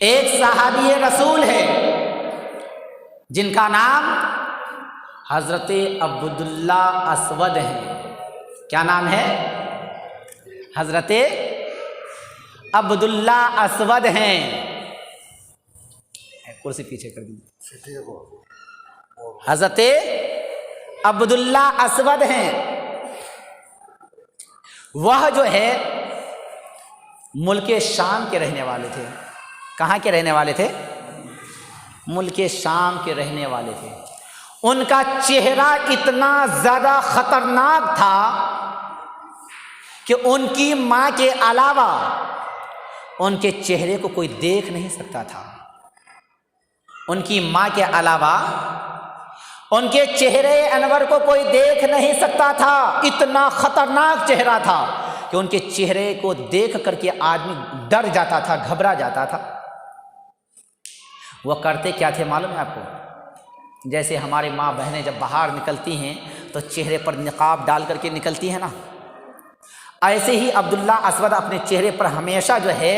ایک صحابی رسول ہے جن کا نام حضرت عبداللہ اسود ہے۔ کیا نام ہے؟ حضرت عبداللہ اسود ہیں۔ کرسی پیچھے کر دیجیے۔ حضرت عبداللہ اسود ہیں۔ وہ جو ہے ملک شام کے رہنے والے تھے۔ کہاں کے رہنے والے تھے؟ ملک شام کے رہنے والے تھے۔ ان کا چہرہ اتنا زیادہ خطرناک تھا کہ ان کی ماں کے علاوہ ان کے چہرے کو کوئی دیکھ نہیں سکتا تھا۔ ان کی ماں کے علاوہ ان کے چہرے انور کو کوئی دیکھ نہیں سکتا تھا۔ اتنا خطرناک چہرہ تھا کہ ان کے چہرے کو دیکھ کر کے آدمی ڈر جاتا تھا، گھبرا جاتا تھا۔ وہ کرتے کیا تھے معلوم ہے آپ کو؟ جیسے ہماری ماں بہنیں جب باہر نکلتی ہیں تو چہرے پر نقاب ڈال کر کے نکلتی ہیں نا، ایسے ہی عبداللہ اسود اپنے چہرے پر ہمیشہ جو ہے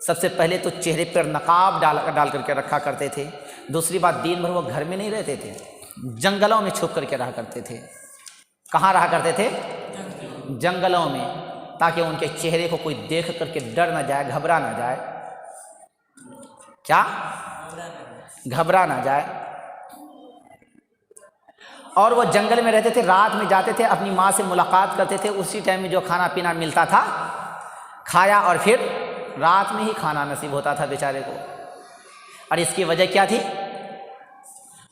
سب سے پہلے تو چہرے پر نقاب ڈال کر کے رکھا کرتے تھے۔ دوسری بات، دن بھر وہ گھر میں نہیں رہتے تھے، جنگلوں میں چھپ کر کے رہا کرتے تھے۔ کہاں رہا کرتے تھے؟ جنگلوں میں، تاکہ ان کے چہرے کو کوئی دیکھ کر کے ڈر نہ جائے، گھبرا نہ جائے۔ کیا؟ گھبرا نہ جائے۔ اور وہ جنگل میں رہتے تھے، رات میں جاتے تھے، اپنی ماں سے ملاقات کرتے تھے، اسی ٹائم میں جو کھانا پینا ملتا تھا کھایا، اور پھر رات میں ہی کھانا نصیب ہوتا تھا بیچارے کو۔ اور اس کی وجہ کیا تھی؟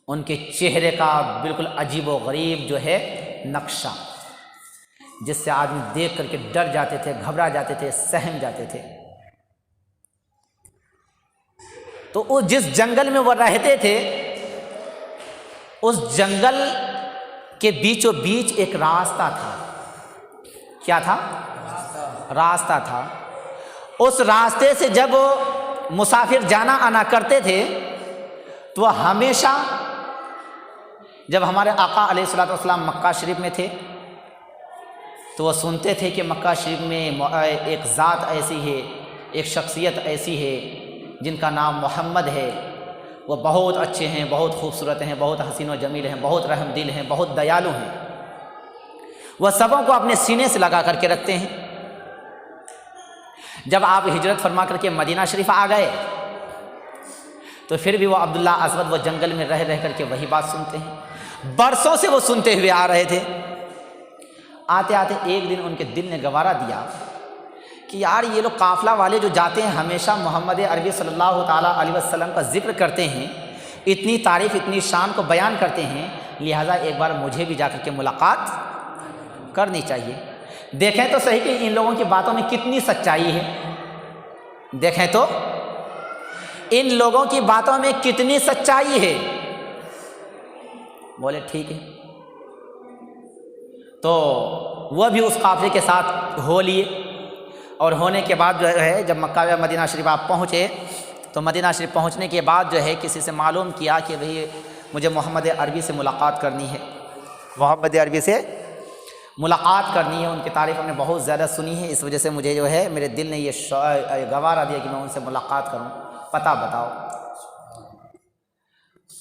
ان کے چہرے کا بالکل عجیب و غریب جو ہے نقشہ، جس سے آدمی دیکھ کر کے ڈر جاتے تھے، گھبرا جاتے تھے، سہم جاتے تھے۔ تو وہ جس جنگل میں وہ رہتے تھے، اس جنگل کے بیچوں بیچ ایک راستہ تھا۔ کیا تھا؟ راستہ تھا۔ اس راستے سے جب مسافر جانا آنا کرتے تھے تو وہ ہمیشہ، جب ہمارے آقا علیہ الصلوۃ والسلام مکہ شریف میں تھے تو وہ سنتے تھے کہ مکہ شریف میں ایک ذات ایسی ہے، ایک شخصیت ایسی ہے جن کا نام محمد ہے، وہ بہت اچھے ہیں، بہت خوبصورت ہیں، بہت حسین و جمیل ہیں، بہت رحم دل ہیں، بہت دیالو ہیں۔ وہ سبوں کو اپنے سینے سے لگا کر کے رکھتے ہیں۔ جب آپ ہجرت فرما کر کے مدینہ شریف آ گئے تو پھر بھی وہ عبداللہ اسود وہ جنگل میں رہ کر کے وہی بات سنتے ہیں۔ برسوں سے وہ سنتے ہوئے آ رہے تھے۔ آتے آتے ایک دن ان کے دل نے گوارا دیا کہ یار یہ لوگ قافلہ والے جو جاتے ہیں ہمیشہ محمد عربی صلی اللہ تعالیٰ علیہ وسلم کا ذکر کرتے ہیں، اتنی تعریف، اتنی شان کو بیان کرتے ہیں، لہٰذا ایک بار مجھے بھی جا کر کے ملاقات کرنی چاہیے۔ دیکھیں تو صحیح کہ ان لوگوں کی باتوں میں کتنی سچائی ہے۔ دیکھیں تو ان لوگوں کی باتوں میں کتنی سچائی ہے۔ بولے ٹھیک ہے۔ تو وہ بھی اس قافلے کے ساتھ ہو لیے، اور ہونے کے بعد جو ہے جب مکہ مدینہ شریف آپ پہنچے تو مدینہ شریف پہنچنے کے بعد جو ہے کسی سے معلوم کیا کہ بھئی مجھے محمد عربی سے ملاقات کرنی ہے، محمد عربی سے ملاقات کرنی ہے، ان کی تعریف ہم نے بہت زیادہ سنی ہے، اس وجہ سے مجھے جو ہے میرے دل نے یہ گوارا دیا کہ میں ان سے ملاقات کروں، پتہ بتاؤ۔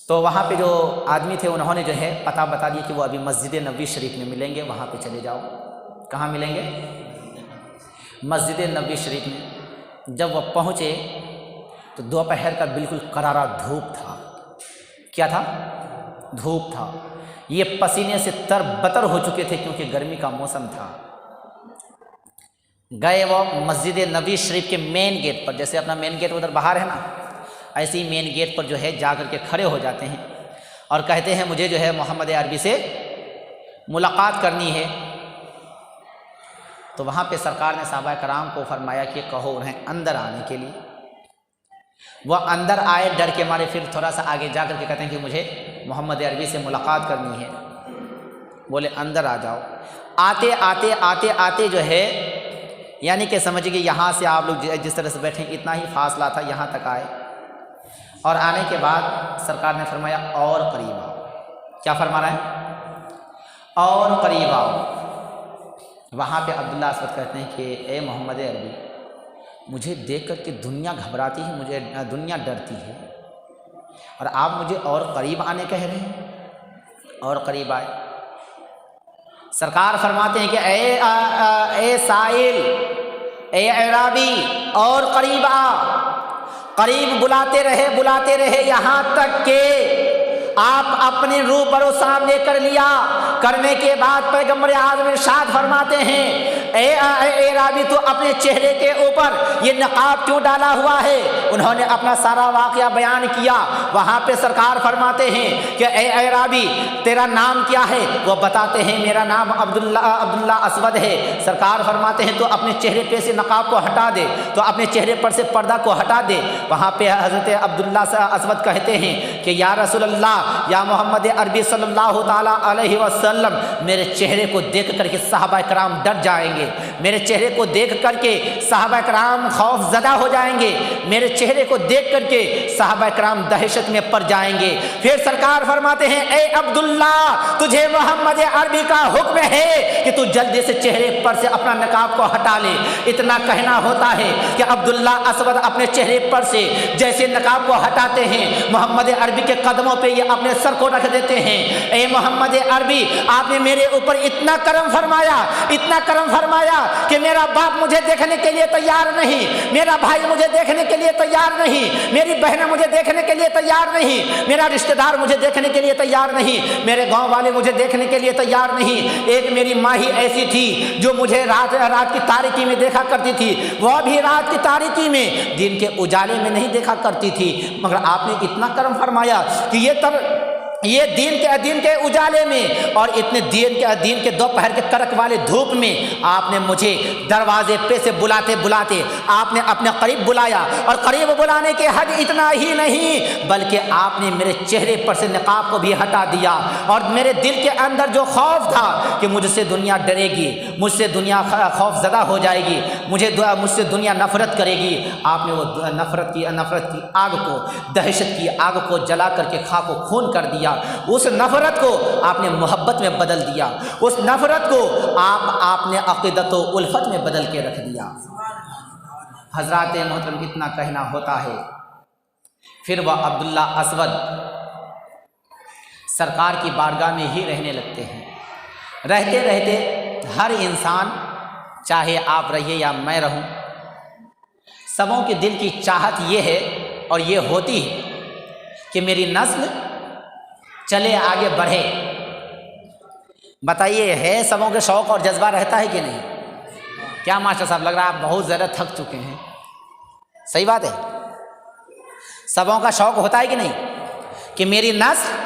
تو وہاں پہ جو آدمی تھے انہوں نے جو ہے پتہ بتا دیا کہ وہ ابھی مسجد نبوی شریف میں ملیں گے، وہاں پہ چلے جاؤ۔ کہاں ملیں گے؟ مسجد نبوی شریف میں۔ جب وہ پہنچے تو دوپہر کا بالکل کرارا دھوپ تھا۔ کیا تھا؟ دھوپ تھا۔ یہ پسینے سے تر بتر ہو چکے تھے کیونکہ گرمی کا موسم تھا۔ گئے وہ مسجد نبوی شریف کے مین گیٹ پر، جیسے اپنا مین گیٹ ادھر باہر ہے نا، ایسے ہی مین گیٹ پر جو ہے جا کر کے کھڑے ہو جاتے ہیں اور کہتے ہیں مجھے جو ہے محمد عربی سے ملاقات کرنی ہے۔ تو وہاں پہ سرکار نے صحابہ کرام کو فرمایا کہ کہو انہیں اندر آنے کے لیے۔ وہ اندر آئے ڈر کے مارے، پھر تھوڑا سا آگے جا کر کے کہتے ہیں کہ مجھے محمد عربی سے ملاقات کرنی ہے۔ بولے اندر آ جاؤ۔ آتے آتے آتے آتے جو ہے یعنی کہ سمجھے کہ یہاں سے آپ لوگ جس طرح سے بیٹھیں اتنا ہی فاصلہ تھا، یہاں تک آئے، اور آنے کے بعد سرکار نے فرمایا اور قریب آؤ۔ کیا فرما رہا ہے؟ اور قریب آؤ۔ وہاں پہ عبداللہ اسود کہتے ہیں کہ اے محمد عربی، مجھے دیکھ کر کے دنیا گھبراتی ہے، مجھے دنیا ڈرتی ہے، اور آپ مجھے اور قریب آنے کہہ رہے ہیں، اور قریب آئے۔ سرکار فرماتے ہیں کہ اے سائل، اے اعرابی، اور قریب آ۔ قریب بلاتے رہے یہاں تک کہ آپ اپنے روبرو سامنے کر لیا۔ کرنے کے بعد پیغمبر اعظم ارشاد فرماتے ہیں اے اعرابی، تو اپنے چہرے کے اوپر یہ نقاب کیوں ڈالا ہوا ہے؟ انہوں نے اپنا سارا واقعہ بیان کیا۔ وہاں پہ سرکار فرماتے ہیں کہ اے اعرابی، تیرا نام کیا ہے؟ وہ بتاتے ہیں میرا نام عبداللہ اسود ہے۔ سرکار فرماتے ہیں تو اپنے چہرے پہ سے نقاب کو ہٹا دے، تو اپنے چہرے پر سے پردہ کو ہٹا دے۔ وہاں پہ حضرت عبداللہ اسود کہتے ہیں کہ یا رسول اللہ، یا محمد عربی صلی اللہ تعالیٰ علیہ وسلم، میرے چہرے کو دیکھ کر کے صحابہ کرام ڈر جائیں گے، میرے چہرے کو دیکھ کر کے صحابہ کرام خوف زدہ ہو جائیں گے، میرے چہرے کو دیکھ کر کے صحابہ کرام دہشت میں پڑ جائیں گے۔ پھر سرکار فرماتے ہیں اے عبداللہ، تجھے محمد عربی کا حکم ہے کہ تو جلدی سے چہرے پر سے اپنا نقاب کو ہٹا لے۔ اتنا کہنا ہوتا ہے کہ عبداللہ اسود اپنے چہرے پر سے جیسے نقاب کو ہٹاتے ہیں، محمد عربی کے قدموں پہ یہ اپنے سر کو رکھ دیتے ہیں۔ اے محمد عربی، آپ نے میرے اوپر اتنا کرم فرمایا کہ میرا باپ مجھے دیکھنے کے لیے تیار نہیں، میرا بھائی مجھے دیکھنے کے لیے تیار نہیں، میری بہنیں مجھے دیکھنے کے لیے تیار نہیں، میرا رشتہ دار مجھے دیکھنے کے لیے تیار نہیں، میرے گاؤں والے مجھے دیکھنے کے لیے تیار نہیں۔ ایک میری ماں ہی ایسی تھی جو مجھے رات کی تاریکی میں دیکھا کرتی تھی، وہ بھی رات کی تاریکی میں، دن کے اجالے میں نہیں دیکھا کرتی تھی، مگر آپ نے اتنا کرم فرمایا کہ یہ دین کے اجالے میں اور اتنے دین کے دوپہر کے کڑک والے دھوپ میں آپ نے مجھے دروازے پہ سے بلاتے آپ نے اپنے قریب بلایا، اور قریب بلانے کے حد اتنا ہی نہیں بلکہ آپ نے میرے چہرے پر سے نقاب کو بھی ہٹا دیا، اور میرے دل کے اندر جو خوف تھا کہ مجھ سے دنیا ڈرے گی، مجھ سے دنیا خوف زدہ ہو جائے گی، مجھ سے دنیا نفرت کرے گی، آپ نے وہ نفرت کی آگ کو، دہشت کی آگ کو جلا کر کے خاک و خون کر دیا۔ اس نفرت کو آپ نے محبت میں بدل دیا، اس نفرت کو آپ نے عقیدت و الفت میں بدل کے رکھ دیا۔ حضرات محترم، اتنا کہنا ہوتا ہے۔ پھر وہ عبداللہ اسود سرکار کی بارگاہ میں ہی رہنے لگتے ہیں۔ رہتے رہتے ہر انسان، چاہے آپ رہیے یا میں رہوں، سبوں کے دل کی چاہت یہ ہے اور یہ ہوتی ہے کہ میری نسل چلے آگے بڑھے۔ بتائیے، ہے سبوں کے شوق اور جذبہ رہتا ہے کہ نہیں؟ کیا ماسٹر صاحب، لگ رہا ہے آپ بہت زیادہ تھک چکے ہیں؟ صحیح بات ہے، سبوں کا شوق ہوتا ہے کہ نہیں کہ میری نسل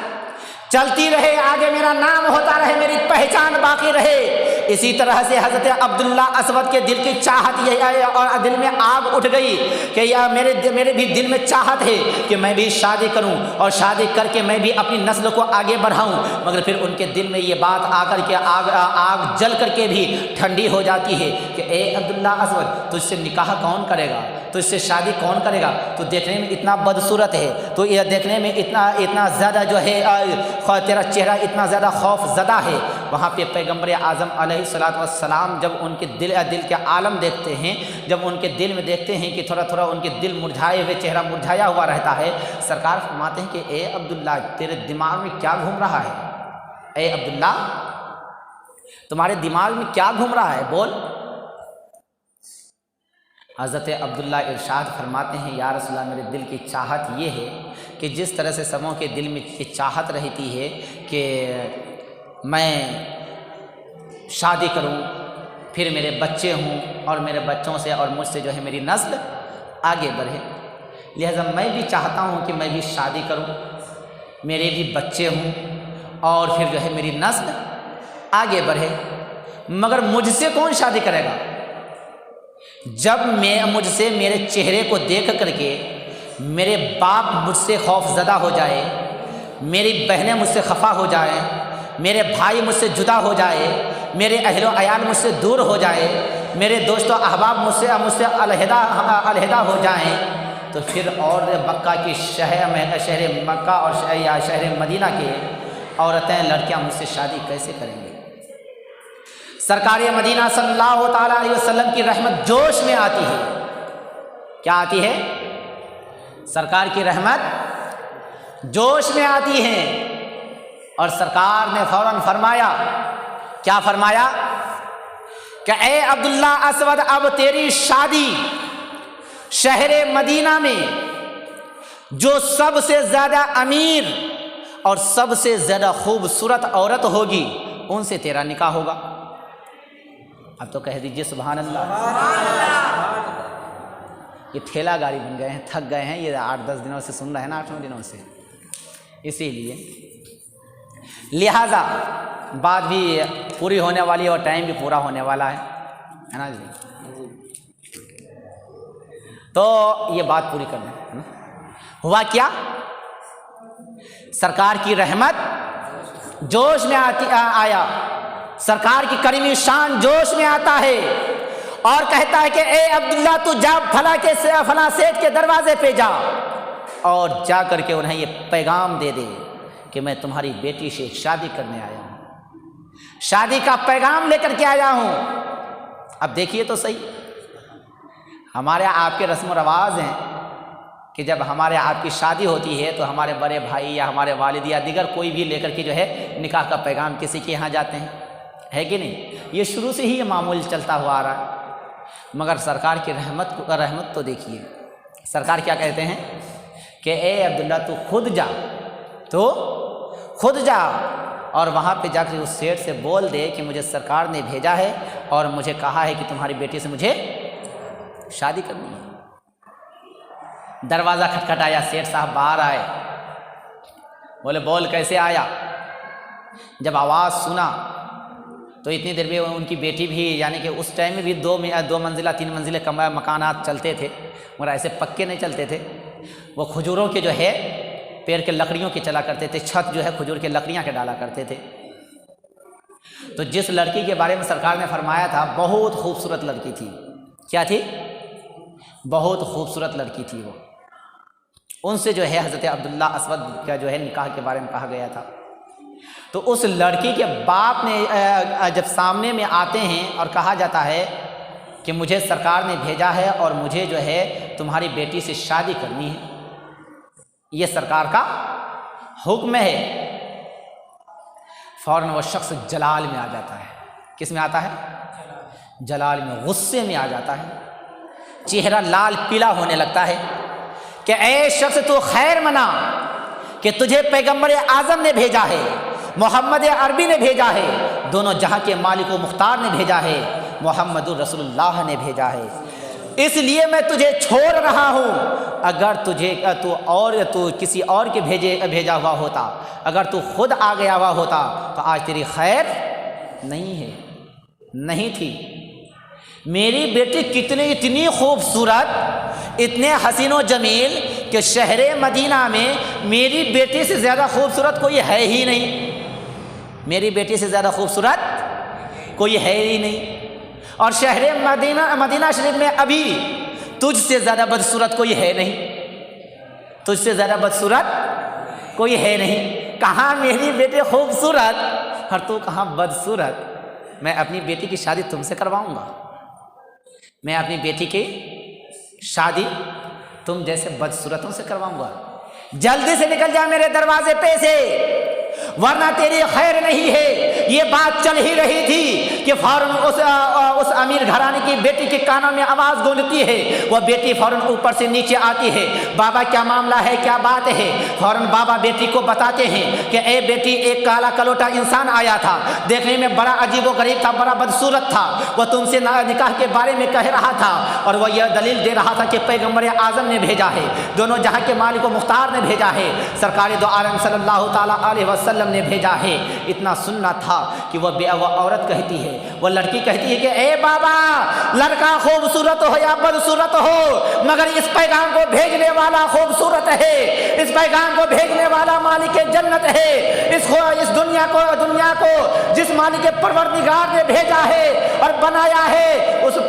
چلتی رہے آگے، میرا نام ہوتا رہے، میری پہچان باقی رہے۔ اسی طرح سے حضرت عبداللہ اسود کے دل کی چاہت یہ ہے، اور دل میں آگ اٹھ گئی کہ یا میرے بھی دل میں چاہت ہے کہ میں بھی شادی کروں، اور شادی کر کے میں بھی اپنی نسل کو آگے بڑھاؤں، مگر پھر ان کے دل میں یہ بات آ کر کے آگ جل کر کے بھی ٹھنڈی ہو جاتی ہے کہ اے عبداللہ اسود، تجھ سے نکاح کون کرے گا؟ تجھ سے شادی کون کرے گا؟ تو دیکھنے میں اتنا بدصورت ہے، تو یہ دیکھنے میں اتنا زیادہ جو ہے تیرا چہرہ اتنا زیادہ خوف زدہ ہے۔ وہاں پہ پیغمبر اعظم علیہ الصلوۃ والسلام جب ان کے دل کے عالم دیکھتے ہیں، جب ان کے دل میں دیکھتے ہیں کہ تھوڑا تھوڑا ان کے دل مرجھائے ہوئے، چہرہ مرجھایا ہوا رہتا ہے، سرکار فرماتے ہیں کہ اے عبداللہ، تیرے دماغ میں کیا گھوم رہا ہے؟ اے عبداللہ، تمہارے دماغ میں کیا گھوم رہا ہے؟ بول۔ حضرت عبداللہ ارشاد فرماتے ہیں یا رسول اللہ، میرے دل کی چاہت یہ ہے کہ جس طرح سے سبوں کے دل میں یہ چاہت رہتی ہے کہ میں شادی کروں، پھر میرے بچے ہوں، اور میرے بچوں سے اور مجھ سے جو ہے میری نسل آگے بڑھے، لہذا میں بھی چاہتا ہوں کہ میں بھی شادی کروں، میرے بھی بچے ہوں، اور پھر جو ہے میری نسل آگے بڑھے، مگر مجھ سے کون شادی کرے گا؟ جب مجھ سے میرے چہرے کو دیکھ کر کے میرے باپ مجھ سے خوف زدہ ہو جائے، میری بہنیں مجھ سے خفا ہو جائیں، میرے بھائی مجھ سے جدا ہو جائے، میرے اہل و عیال مجھ سے دور ہو جائے، میرے دوست و احباب مجھ سے علیحدہ ہو جائیں، تو پھر اور مکہ کی شہر مکہ اور شہر مدینہ کے عورتیں، لڑکیاں مجھ سے شادی کیسے کریں گے؟ سرکار مدینہ صلی اللہ تعالیٰ علیہ وسلم کی رحمت جوش میں آتی ہے، کیا آتی ہے؟ سرکار کی رحمت جوش میں آتی ہے، اور سرکار نے فوراً فرمایا، کیا فرمایا کہ اے عبداللہ اسود، اب تیری شادی شہر مدینہ میں جو سب سے زیادہ امیر اور سب سے زیادہ خوبصورت عورت ہوگی ان سے تیرا نکاح ہوگا۔ اب تو کہہ دیجئے سبحان اللہ۔ یہ ٹھیلا گاڑی بن گئے ہیں، تھک گئے ہیں، یہ 8-10 دنوں سے سن رہے ہیں نا، 8 دنوں سے، اسی لیے لہذا بات بھی پوری ہونے والی ہے اور ٹائم بھی پورا ہونے والا ہے نا جی۔ تو یہ بات پوری کر دیں۔ ہوا کیا؟ سرکار کی رحمت جوش میں آیا، سرکار کی کریمی شان جوش میں آتا ہے اور کہتا ہے کہ اے عبداللہ تو جا فلاں سیٹ کے دروازے پہ جا اور جا کر کے انہیں یہ پیغام دے دے کہ میں تمہاری بیٹی سے شادی کرنے آیا ہوں، شادی کا پیغام لے کر کے آیا ہوں۔ اب دیکھیے تو صحیح، ہمارے آپ کے رسم و رواج ہیں کہ جب ہمارے آپ کی شادی ہوتی ہے تو ہمارے بڑے بھائی یا ہمارے والد یا دیگر کوئی بھی لے کر کے جو ہے نکاح کا پیغام کسی کے یہاں جاتے ہیں، ہے کہ نہیں؟ یہ شروع سے ہی یہ معمول چلتا ہوا آ رہا ہے، مگر سرکار کی رحمت تو دیکھیے، سرکار کیا کہتے ہیں کہ اے عبداللہ تو خود جا اور وہاں پہ جا کے اس سیٹ سے بول دے کہ مجھے سرکار نے بھیجا ہے اور مجھے کہا ہے کہ تمہاری بیٹی سے مجھے شادی کرنی ہے۔ دروازہ کھٹکھٹایا، سیٹ صاحب باہر آئے، بولے بول کیسے آیا؟ جب آواز سنا تو اتنی دیر میں ان کی بیٹی بھی، یعنی کہ اس ٹائم میں بھی 2 منزلہ 3 منزلے مکانات چلتے تھے مگر ایسے پکے نہیں چلتے تھے، وہ کھجوروں کے جو ہے پیڑ کے لکڑیوں کے چلا کرتے تھے، چھت جو ہے کھجور کے لکڑیاں کے ڈالا کرتے تھے۔ تو جس لڑکی کے بارے میں سرکار نے فرمایا تھا بہت خوبصورت لڑکی تھی، کیا تھی؟ بہت خوبصورت لڑکی تھی وہ، ان سے جو ہے حضرت عبداللہ اسود کا جو ہے نکاح کے بارے میں کہا گیا تھا۔ تو اس لڑکی کے باپ نے جب سامنے میں آتے ہیں اور کہا جاتا ہے کہ مجھے سرکار نے بھیجا ہے اور مجھے جو ہے تمہاری بیٹی سے شادی کرنی ہے، یہ سرکار کا حکم ہے، فوراً وہ شخص جلال میں آ جاتا ہے۔ کس میں آتا ہے؟ جلال میں، غصے میں آ جاتا ہے، چہرہ لال پیلا ہونے لگتا ہے کہ اے شخص تو خیر منا کہ تجھے پیغمبر اعظم نے بھیجا ہے، محمد عربی نے بھیجا ہے، دونوں جہاں کے مالک و مختار نے بھیجا ہے، محمد رسول اللہ نے بھیجا ہے، اس لیے میں تجھے چھوڑ رہا ہوں۔ اگر تو کسی اور کے بھیجا ہوا ہوتا، اگر تو خود آ گیا ہوا ہوتا تو آج تیری خیر نہیں تھی۔ میری بیٹی اتنی خوبصورت، اتنے حسین و جمیل کہ شہر مدینہ میں میری بیٹی سے زیادہ خوبصورت کوئی ہے ہی نہیں، میری بیٹی سے زیادہ خوبصورت کوئی ہے ہی نہیں، اور شہر مدینہ شریف میں ابھی تجھ سے زیادہ بدصورت کوئی ہے نہیں، تجھ سے زیادہ بدصورت کوئی ہے نہیں۔ کہاں میری بیٹی خوبصورت اور تو کہاں بدصورت؟ میں اپنی بیٹی کی شادی تم سے کرواؤں گا، میں اپنی بیٹی کی شادی تم جیسے بدصورتوں سے کرواؤں گا، جلدی سے نکل جا میرے دروازے پہ سے، ورنہ تیری خیر نہیں ہے۔ یہ بات چل ہی رہی تھی کہ فوراً اس امیر گھرانے کی بیٹی کے کانوں میں آواز گونجتی ہے، وہ بیٹی فوراً اوپر سے نیچے آتی ہے، بابا کیا معاملہ ہے، کیا بات ہے؟ فوراً بابا بیٹی کو بتاتے ہیں کہ اے بیٹی، ایک کالا کلوٹا انسان آیا تھا، دیکھنے میں بڑا عجیب و غریب تھا، بڑا بدصورت تھا، وہ تم سے نکاح کے بارے میں کہہ رہا تھا اور وہ یہ دلیل دے رہا تھا کہ پیغمبر اعظم نے بھیجا ہے، دونوں جہاں کے مالک و مختار نے بھیجا ہے، سرکار دو عالم صلی اللہ تعالیٰ علیہ وسلم نے بھیجا ہے۔ اتنا سننا تھا کہ وہ عورت کہتی ہے، وہ لڑکی کہتی ہے کہ اے بابا، لڑکا خوبصورت ہو یا بدصورت ہو مگر اس پیغام کو بھیجنے والا خوبصورت ہے، اس پیغام کو بھیجنے والا مالک جنت ہے، اس دنیا کو جس مالک پروردگار نے بھیجا ہے اور بنایا ہے، اس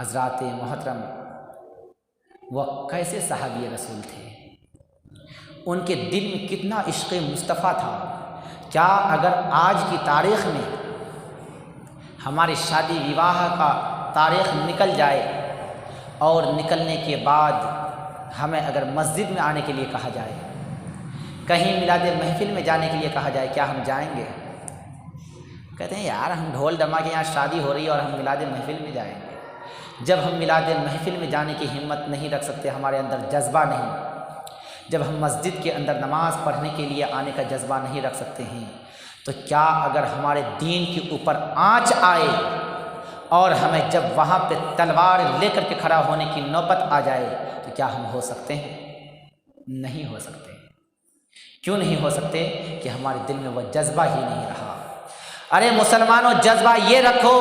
حضرات محترم وہ کیسے صحابی رسول تھے، ان کے دل میں کتنا عشق مصطفیٰ تھا۔ کیا اگر آج کی تاریخ میں ہماری شادی وواہ کا تاریخ نکل جائے اور نکلنے کے بعد ہمیں اگر مسجد میں آنے کے لیے کہا جائے، کہیں میلاد محفل میں جانے کے لیے کہا جائے، کیا ہم جائیں گے؟ کہتے ہیں یار ہم ڈھول ڈما کے یہاں شادی ہو رہی ہے اور ہم میلاد محفل میں جائیں گے۔ جب ہم میلاد محفل میں جانے کی ہمت نہیں رکھ سکتے، ہمارے اندر جذبہ نہیں، جب ہم مسجد کے اندر نماز پڑھنے کے لیے آنے کا جذبہ نہیں رکھ سکتے ہیں، تو کیا اگر ہمارے دین کے اوپر آنچ آئے اور ہمیں جب وہاں پہ تلوار لے کر کے کھڑا ہونے کی نوبت آ جائے تو کیا ہم ہو سکتے ہیں؟ نہیں ہو سکتے۔ کیوں نہیں ہو سکتے؟ کہ ہمارے دل میں وہ جذبہ ہی نہیں رہا۔ ارے مسلمانوں، جذبہ یہ رکھو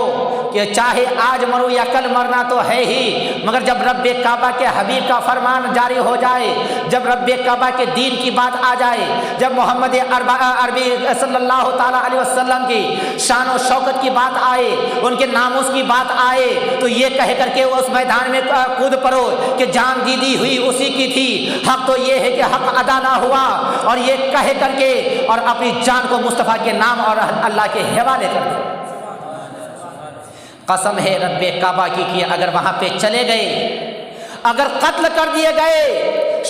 کہ چاہے آج مرو یا کل مرنا تو ہے ہی، مگر جب رب کعبہ کے حبیب کا فرمان جاری ہو جائے، جب رب کعبہ کے دین کی بات آ جائے، جب محمد عربی صلی اللہ تعالیٰ علیہ وسلم کی شان و شوکت کی بات آئے، ان کے ناموس کی بات آئے، تو یہ کہہ کر کے اس میدان میں کود پڑو کہ جان دی ہوئی اسی کی تھی، حق تو یہ ہے کہ حق ادا نہ ہوا، اور یہ کہہ کر کے اور اپنی جان کو مصطفیٰ کے نام اور اللہ کے حوالے کر دو۔ قسم ہے رب کعبہ کی کہ اگر وہاں پہ چلے گئے، اگر قتل کر دیے گئے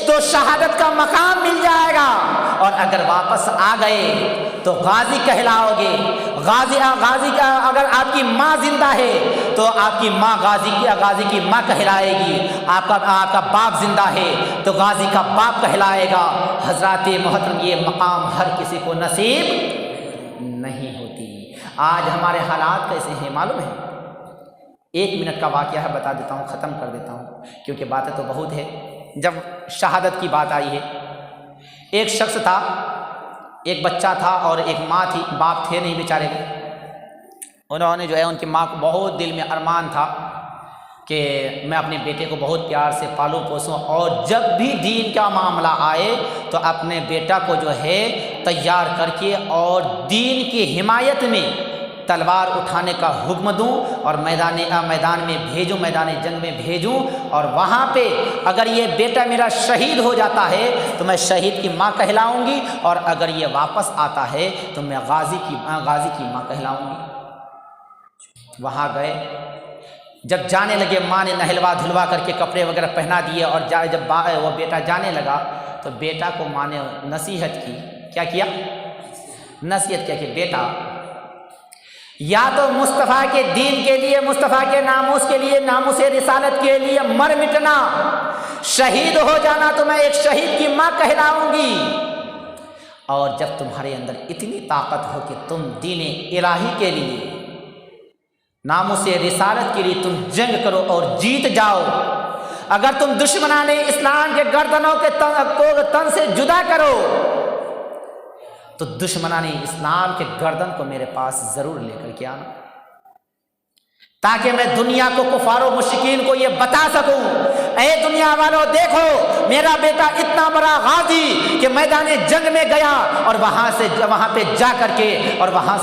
تو شہادت کا مقام مل جائے گا، اور اگر واپس آ گئے تو غازی کہلاؤ گے۔ غازی کا اگر آپ کی ماں زندہ ہے تو آپ کی ماں غازی کی ماں کہلائے گی، آپ کا باپ زندہ ہے تو غازی کا باپ کہلائے گا۔ حضرات محترم، یہ مقام ہر کسی کو نصیب نہیں ہوتی۔ آج ہمارے حالات کیسے ہیں معلوم ہے؟ 1 منٹ کا واقعہ ہے، بتا دیتا ہوں، ختم کر دیتا ہوں کیونکہ باتیں تو بہت ہے۔ جب شہادت کی بات آئی ہے، ایک شخص تھا، ایک بچہ تھا اور ایک ماں تھی، باپ تھے نہیں بیچارے کو۔ انہوں نے جو ہے ان کی ماں کو بہت دل میں ارمان تھا کہ میں اپنے بیٹے کو بہت پیار سے پالوں پوسوں، اور جب بھی دین کا معاملہ آئے تو اپنے بیٹا کو جو ہے تیار کر کے اور دین کی حمایت میں تلوار اٹھانے کا حکم دوں اور میدان میں بھیجوں، میدان جنگ میں بھیجوں، اور وہاں پہ اگر یہ بیٹا میرا شہید ہو جاتا ہے تو میں شہید کی ماں کہلاؤں گی، اور اگر یہ واپس آتا ہے تو میں غازی کی ماں کہلاؤں گی۔ وہاں گئے، جب جانے لگے ماں نے نہلوا دھلوا کر کے کپڑے وغیرہ پہنا دیے، اور جب وہ بیٹا جانے لگا تو بیٹا کو ماں نے نصیحت کی۔ کیا کیا؟ نصیحت کیا کہ بیٹا، یا تو مصطفیٰ کے دین کے لیے، مصطفیٰ کے ناموس کے لیے، ناموس رسالت کے لیے مر مٹنا، شہید ہو جانا تو میں ایک شہید کی ماں کہلاؤں گی، اور جب تمہارے اندر اتنی طاقت ہو کہ تم دین الہی کے لیے، ناموس رسالت کے لیے تم جنگ کرو اور جیت جاؤ، اگر تم دشمنان اسلام کے گردنوں کے تن سے جدا کرو تو دشمنان اسلام کے گردن کو میرے پاس ضرور لے کر کے آنا، تاکہ میں دنیا کو، کفار و مشرکین کو یہ بتا سکوں، اے دنیا والوں دیکھو میرا بیٹا اتنا بڑا غازی کہ میدان جنگ میں گیا اور وہاں پہ جا کر کے اور وہاں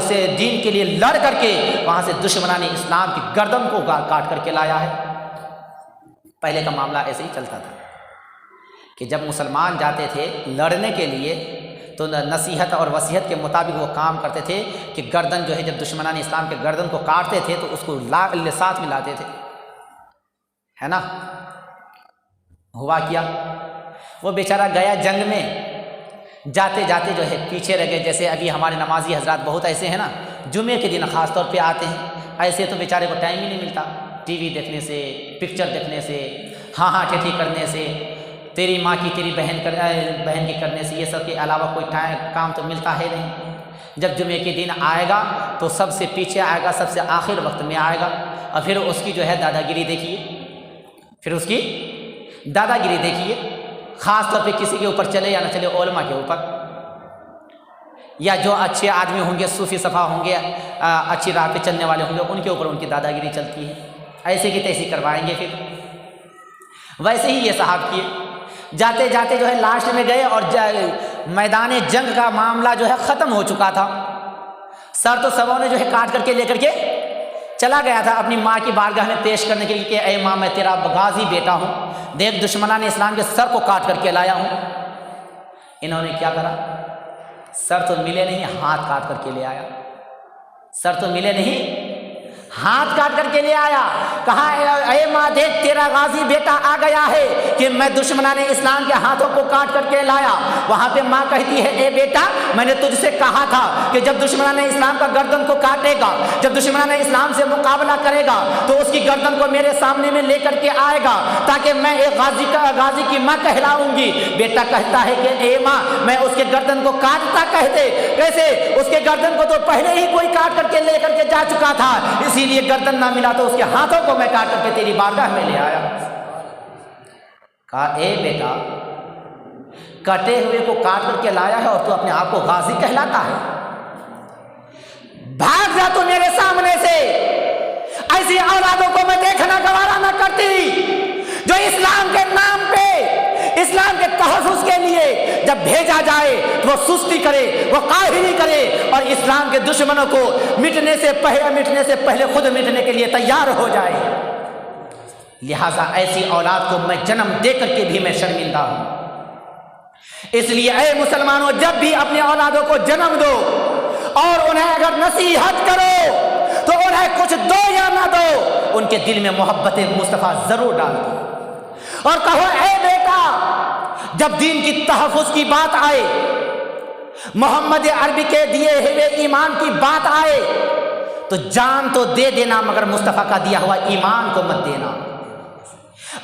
سے دین کے لیے لڑ کر کے وہاں سے دشمنان اسلام کی گردن کو کاٹ کر کے لایا ہے۔ پہلے کا معاملہ ایسے ہی چلتا تھا کہ جب مسلمان جاتے تھے لڑنے کے لیے تو نصیحت اور وصیت کے مطابق وہ کام کرتے تھے کہ گردن جو ہے، جب دشمنان اسلام کے گردن کو کاٹتے تھے تو اس کو ساتھ میں لاتے تھے، ہے نا؟ ہوا کیا؟ وہ بیچارہ گیا جنگ میں، جاتے جاتے جو ہے پیچھے رہ گئے۔ جیسے ابھی ہمارے نمازی حضرات بہت ایسے ہیں نا، جمعے کے دن خاص طور پہ آتے ہیں، ایسے تو بیچارے کو ٹائم ہی نہیں ملتا، ٹی وی دیکھنے سے، پکچر دیکھنے سے، ہاں ٹھٹھی کرنے سے، تیری ماں کی تیری بہن کی کرنے سے، یہ سب کے علاوہ کوئی کام تو ملتا ہے نہیں۔ جب جمعے کے دن آئے گا تو سب سے پیچھے آئے گا، سب سے آخر وقت میں آئے گا، اور پھر اس کی جو ہے دادا گیری دیکھیے، خاص طور پہ کسی کے اوپر چلے یا نہ چلے، علماء کے اوپر، یا جو اچھے آدمی ہوں گے، صوفی صفا ہوں گے، اچھی راہ پہ چلنے والے ہوں گے، ان کے اوپر ان کی دادا گیری چلتی ہے، ایسے کی تیسی کروائیں گے۔ پھر ویسے ہی یہ صاحب کیے، جاتے جاتے جو ہے لاسٹ میں گئے اور میدان جنگ کا معاملہ جو ہے ختم ہو چکا تھا، سر تو سبوں نے جو ہے کاٹ کر کے لے کر کے چلا گیا تھا اپنی ماں کی بارگاہ میں پیش کرنے کے لیے کہ اے ماں میں تیرا غازی بیٹا ہوں، دیکھ دشمنان اسلام کے سر کو کاٹ کر کے لایا ہوں۔ انہوں نے کیا کرا؟ سر تو ملے نہیں، ہاتھ کاٹ کر کے لے آیا۔ سر تو ملے نہیں، ہاتھ کاٹ کر کے لے آیا۔ کہا اے ماں دیکھ تیرا غازی بیٹا آ گیا ہے کہ میں دشمنان اسلام کے ہاتھوں کو کاٹ کر کے لایا۔ وہاں پہ ماں کہتی ہے اے بیٹا میں نے تجھ سے کہا تھا کہ جب دشمنان اسلام کا گردن کو کاٹے گا، جب دشمنان اسلام سے مقابلہ کرے گا تو اس کی گردن کو میرے سامنے میں لے کر کے آئے گا تاکہ میں ایک غازی کی ماں کہلاؤں گی۔ بیٹا کہتا ہے کہ اے ماں میں اس کے گردن کو کاٹتا کیسے؟ اس کے گردن کو تو پہلے ہی کوئی کاٹ کر کے لے کر کے جا چکا تھا، اسی لیے گردن نہ ملا تو اس کے ہاتھوں کو میں کاٹ کر کے تیری بارگاہ میں لے آیا۔ کہا اے بیٹا کٹے ہوئے کو کاٹ کر کے لایا ہے اور تو اپنے آپ کو غازی کہلاتا ہے؟ بھاگ جا تو میرے سامنے سے، ایسی اولادوں کو میں دیکھنا گوارا نہ کرتی جو اسلام کے نام پہ، اسلام کے تحفظ کے لیے جب بھیجا جائے تو وہ سستی کرے، وہ قاہری کرے اور اسلام کے دشمنوں کو مٹنے سے پہلے خود مٹنے کے لیے تیار ہو جائے۔ لہٰذا ایسی اولاد کو میں جنم دے کر کے بھی میں شرمندہ ہوں۔ اس لیے اے مسلمانوں جب بھی اپنی اولادوں کو جنم دو اور انہیں اگر نصیحت کرو تو انہیں کچھ دو یا نہ دو، ان کے دل میں محبت مصطفیٰ ضرور ڈال دو اور کہو اے بیٹا جب دین کی تحفظ کی بات آئے، محمد عربی کے دیے ہوئے ایمان کی بات آئے تو جان تو دے دینا مگر مصطفیٰ کا دیا ہوا ایمان کو مت دینا۔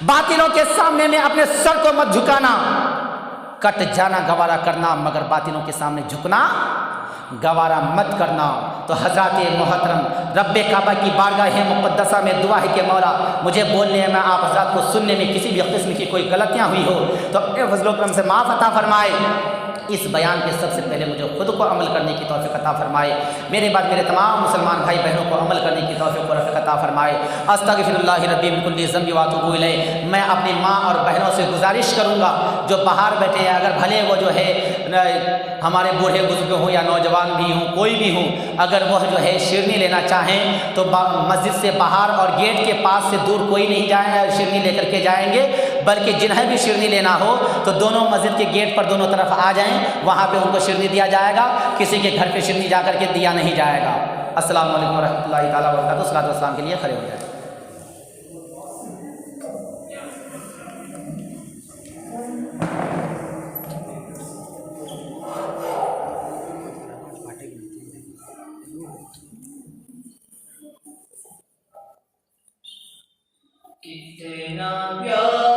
باطلوں کے سامنے میں اپنے سر کو مت جھکانا، کٹ جانا گوارا کرنا مگر باطلوں کے سامنے جھکنا گوارا مت کرنا۔ تو حضرات محترم رب کعبہ کی بارگاہ مقدسہ میں دعا ہے کہ مولا مجھے بولنے میں آپ حضرات کو سننے میں کسی بھی قسم کی کوئی غلطیاں ہوئی ہو تو اپنے فضل و کرم سے معاف عطا فرمائے۔ اس بیان کے سب سے پہلے مجھے خود کو عمل کرنے کی توفیق عطا فرمائے، میرے بعد میرے تمام مسلمان بھائی بہنوں کو عمل کرنے کی توفیق و رفیق عطا فرمائے۔ استغفر اللہ ربی من کل ذنب واتوب الیہ۔ میں اپنی ماں اور بہنوں سے گزارش کروں گا جو باہر بیٹھے ہیں، اگر بھلے وہ جو ہے ہمارے بوڑھے بزرگ ہوں یا نوجوان بھی ہوں، کوئی بھی ہوں، اگر وہ جو ہے شیرنی لینا چاہیں تو مسجد سے باہر اور گیٹ کے پاس سے دور کوئی نہیں جائے شیرنی لے کر کے جائیں گے، بلکہ جنہیں بھی شیرنی لینا ہو تو دونوں مسجد کے گیٹ پر دونوں طرف آ جائیں، وہاں پہ ان کو شیرنی دیا جائے گا، کسی کے گھر پہ شیرنی جا کر کے دیا نہیں جائے گا۔ السلام علیکم ورحمۃ اللہ تعالیٰ وبرکاتہ۔ صلاۃ والسلام کے لیے کھڑے ہو جائیں۔ کتنا پیار